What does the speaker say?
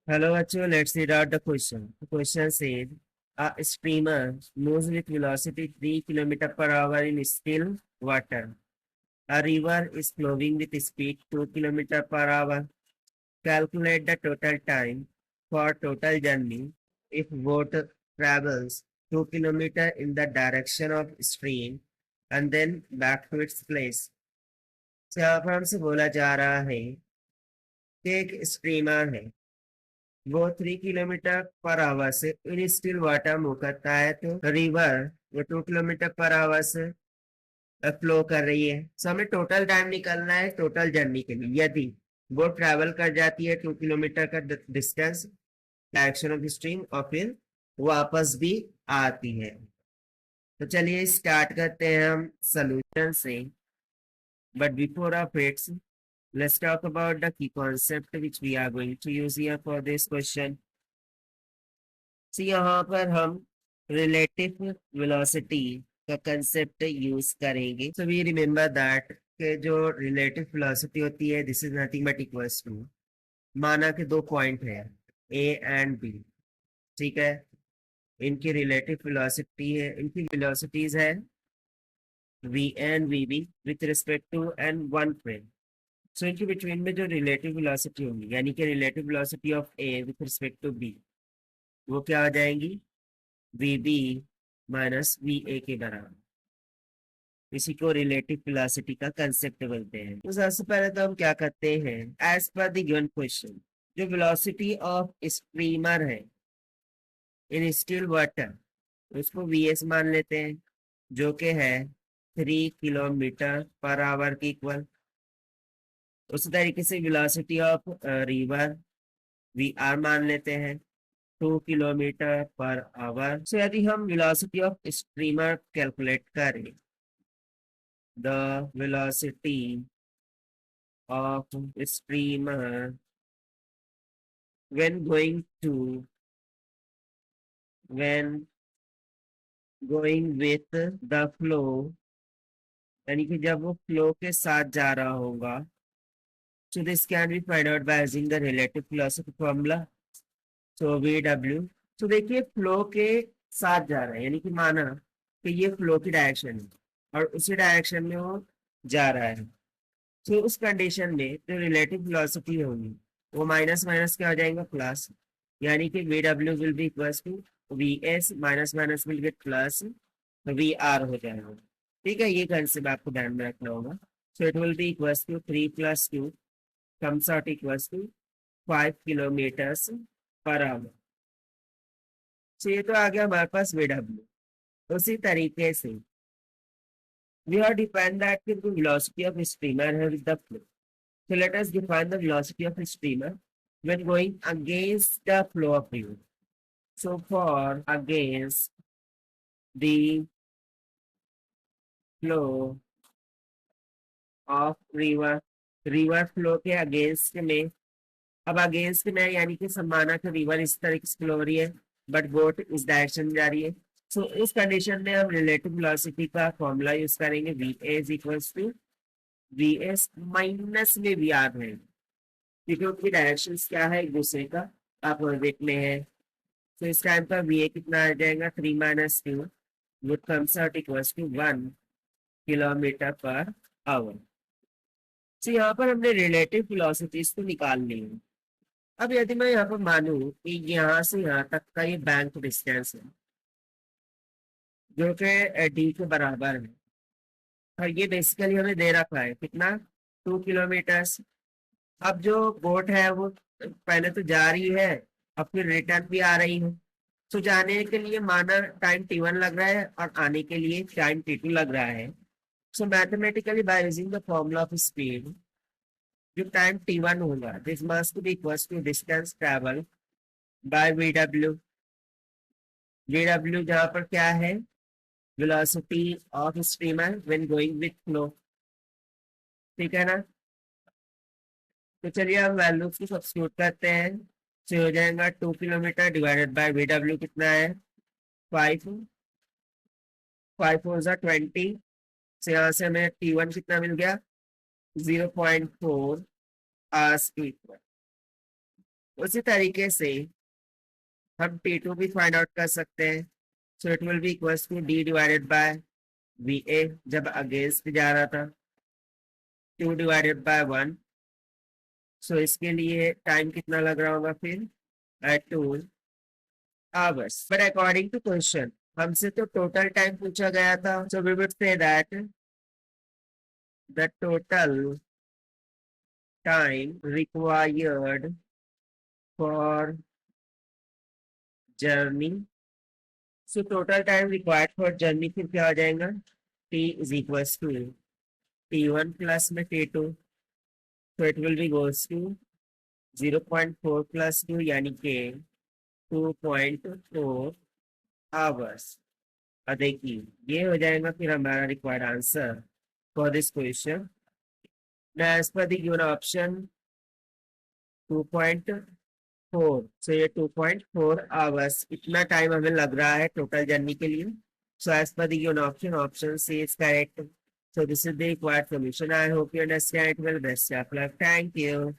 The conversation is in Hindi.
Hello, bachcho. Let's read out the question. The question says, a streamer moves with velocity 3 km per hour in still water. A river is flowing with speed 2 km per hour. Calculate the total time for total journey if boat travels 2 km in the direction of stream and then back to its place. So यहाँ पर हमसे बोला जा रहा है कि एक स्ट्रीमर है, वो 3 km/h से इन स्टिल वाटर मूव करता है, तो रिवर वो 2 km/h से फ्लो कर रही है। सो हमें टोटल टाइम निकलना है टोटल जर्नी के लिए। यदि वो ट्रेवल कर जाती है 2 किलोमीटर का डिस्टेंस डायरेक्शन ऑफ स्ट्रीम और फिर वापस भी आती है। तो चलिए स्टार्ट करते हैं हम सोल्यूशन से। But before of its, let's talk about the key concept which we are going to use here for this question. So यहाँ पर हम रिलेटिव वेलोसिटी का कंसेप्ट यूज करेंगे। सो वी रिमेम्बर दैट के जो रिलेटिव वेलोसिटी होती है, this is nothing but equals to, माना कि दो पॉइंट है ए एंड बी, ठीक है। इनकी रिलेटिव वेलोसिटी है, इनकी वेलोसिटीज है V and V B with respect to and one frame. So इनके बिटवीन में जो रिलेटिव वेलोसिटी होगी, यानी कि relative velocity of A with respect to B, वो क्या हो जाएंगी, V B minus V A के बराबर। इसी को रिलेटिव वेलोसिटी का कंसेप्ट बोलते हैं। तो सबसे पहले तो हम क्या करते हैं, as per the given question, जो वेलोसिटी ऑफ स्ट्रीमर है इन स्टिल वाटर, उसको वी एस मान लेते हैं, जो कि है 3 km/h के इक्वल। उसी तरीके से velocity of river V R मान लेते हैं 2 km/h। सो यदि हम वेलोसिटी ऑफ स्ट्रीमर कैलकुलेट करें, the velocity of streamer when going to when going with the flow, यानी कि जब वो फ्लो के साथ जा रहा होगा। So this can be find out by using the relative velocity formula. So VW, तो देखिए फ्लो के साथ जा रहा है, यानी कि माना कि ये फ्लो की डायरेक्शन है और उसी डायरेक्शन में वो जा रहा है। तो उस कंडीशन में जो रिलेटिव वेलोसिटी होगी वो माइनस माइनस क्या हो जाएगा, प्लस, यानी कि VW will be equals to VS minus minus will get plus VR हो जाएगा। ठीक है, ये कंसेप्ट आपको ध्यान में रखना होगा। So it will be equals to 3 + 2 comes out equals to 5 km/h। तो ये तो आ गया हमारे पास VW। उसी तरीके से we have defined that the velocity of a streamer with the flow. So let us define the velocity of a streamer when going against the flow of river. So for against the flow of river, river flow के अगेंस्ट में, अब अगेंस्ट में यानी कि सम्माना कि रिवर इस तरीके से फ्लो हो रही है बट बोट इस डायरेक्शन में जा रही है। सो इस कंडीशन में हम रिलेटिव वेलोसिटी का फॉर्मूला यूज करेंगे, V A is equals to V S minus में वी आर है, क्योंकि उनकी डायरेक्शन क्या है एक दूसरे का आप देखने हैं। तो इस टाइम पर वी ए कितना आ जाएगा, 3 - 2 which comes out equals to 1 km/h। तो यहाँ पर हमने रिलेटिव वेलोसिटीज को निकाल ली है। अब यदि मैं यहाँ पर मानूं कि यहाँ से यहाँ तक का ये बैंक डिस्टेंस है, जो कि डी के बराबर है, और ये बेसिकली हमें दे रखा है कितना, 2 किलोमीटर। अब जो बोट है वो पहले तो जा रही है, अब फिर रिटर्न भी आ रही है। तो जाने के लिए माना टाइम T1 लग रहा है और आने के लिए टाइम T2 लग रहा है। So mathematically by using the formula of speed, जो टाइम T1 होगा this must be equals to distance travel by VW। VW जहाँ पर क्या है, velocity of streamer when going with flow, ठीक है ना। तो चलिए हम वैल्यूज को सब्स्टिट्यूट करते हैं। तो हो जाएगा 2 km डिवाइडेड बाय VW कितना है 5, 5 4 20। से यहाँ से हमें T1 कितना मिल गया 0.4 आवर्स के इक्वल। उसी तरीके से हम T2 भी फाइंड आउट कर सकते हैं। So it will be equals to D divided by VA जब अगेंस्ट जा रहा था, 2 डिवाइडेड बाय 1। सो इसके लिए टाइम कितना लग रहा होगा फिर, 2 hours। But according to question हमसे तो टोटल टाइम पूछा गया था, so we would say that the total time required for journey. So total time required for journey फिर क्या हो जाएगा, T is equals to T1 plus में T2। तो it will be equals to 0.4 plus 2 यानी कि 2.4 आवर्स। और देखिए ये हो जाएगा फिर हमारा required answer for this question. Now as per the given option 2.4, so ये 2.4 आवर्स इतना टाइम हमें लग रहा है टोटल जर्नी के लिए। So as per the given option, option C is correct. So this is the required solution. I hope you understand it well. Best of luck. Thank you.